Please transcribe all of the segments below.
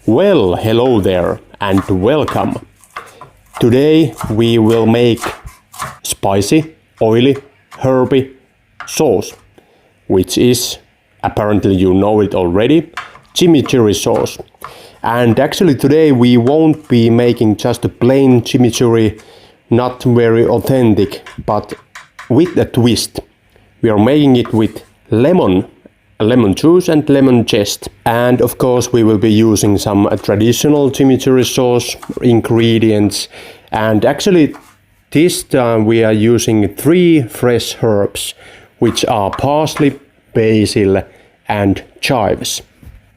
Well, hello there and welcome. Today we will make spicy, oily, herby sauce, which is, apparently you know it already, chimichurri sauce. And actually today we won't be making just a plain chimichurri, not very authentic, but with a twist. We are making it with lemon juice and lemon zest. And of course we will be using some traditional chimichurri sauce ingredients. And actually this time we are using 3 fresh herbs, which are parsley, basil and chives.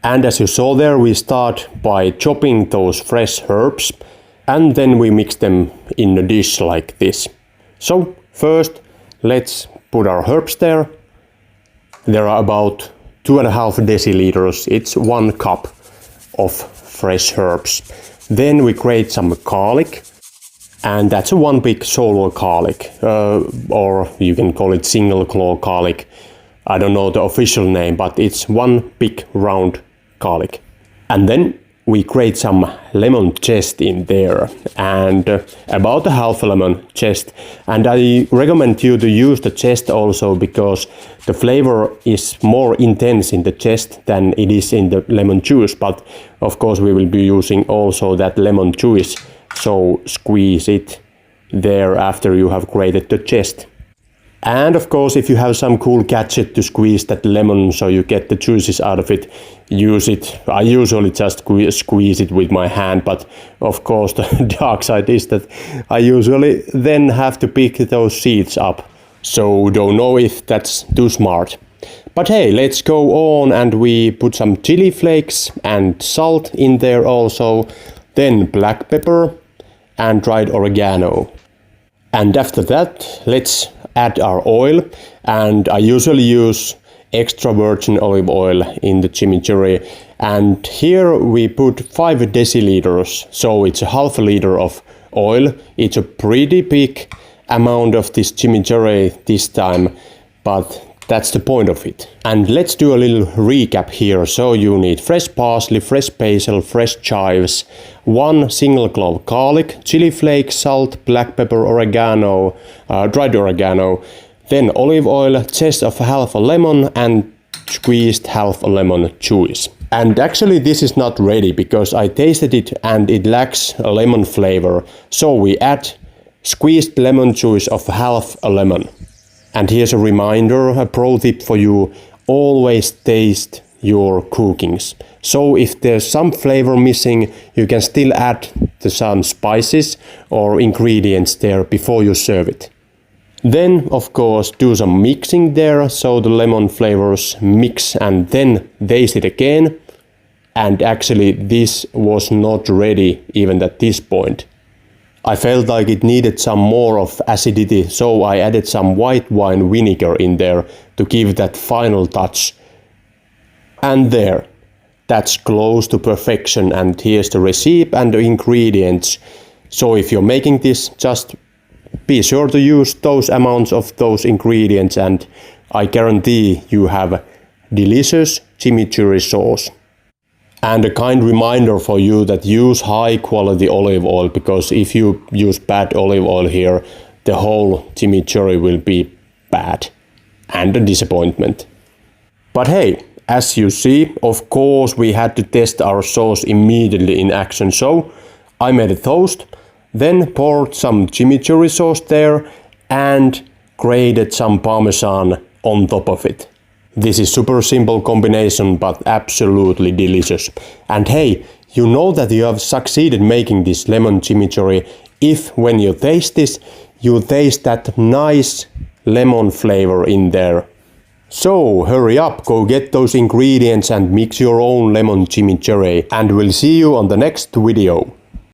And as you saw there, we start by chopping those fresh herbs and then we mix them in a dish like this. So first let's put our herbs there. There are about 2.5 deciliters, it's 1 cup of fresh herbs. Then we grate some garlic, and that's a 1 big solo garlic, or you can call it single claw garlic. I don't know the official name, but it's 1 big round garlic. And then we grate some lemon zest in there, and about a half a lemon zest. And I recommend you to use the zest also because the flavor is more intense in the zest than it is in the lemon juice. But of course we will be using also that lemon juice, so squeeze it there after you have grated the zest. And of course, if you have some cool gadget to squeeze that lemon so you get the juices out of it, use it. I usually just squeeze it with my hand, but of course the dark side is that I usually then have to pick those seeds up. So don't know if that's too smart. But hey, let's go on, and we put some chili flakes and salt in there also, then black pepper and dried oregano. And after that, let's add our oil, and I usually use extra virgin olive oil in the chimichurri, and here we put 5 deciliters, so it's a half a liter of oil. It's a pretty big amount of this chimichurri this time, but that's the point of it. And let's do a little recap here. So you need fresh parsley, fresh basil, fresh chives, 1 single clove garlic, chili flakes, salt, black pepper, oregano, dried oregano, then olive oil, zest of half a lemon and squeezed half a lemon juice. And actually this is not ready because I tasted it and it lacks a lemon flavor. So we add squeezed lemon juice of half a lemon. And here's a reminder, a pro tip for you: always taste your cookings. So if there's some flavor missing, you can still add some spices or ingredients there before you serve it. Then of course do some mixing there so the lemon flavors mix, and then taste it again. And actually this was not ready even at this point. I felt like it needed some more of acidity, so I added some white wine vinegar in there to give that final touch. And there, that's close to perfection, and here's the recipe and the ingredients. So if you're making this, just be sure to use those amounts of those ingredients, and I guarantee you have delicious chimichurri sauce. And a kind reminder for you that use high quality olive oil, because if you use bad olive oil here, the whole chimichurri will be bad and a disappointment. But hey, as you see, of course we had to test our sauce immediately in action. So I made a toast, then poured some chimichurri sauce there and grated some parmesan on top of it. This is super simple combination, but absolutely delicious. And hey, you know that you have succeeded making this lemon chimichurri if when you taste this, you taste that nice lemon flavor in there. So hurry up, go get those ingredients and mix your own lemon chimichurri, and we'll see you on the next video.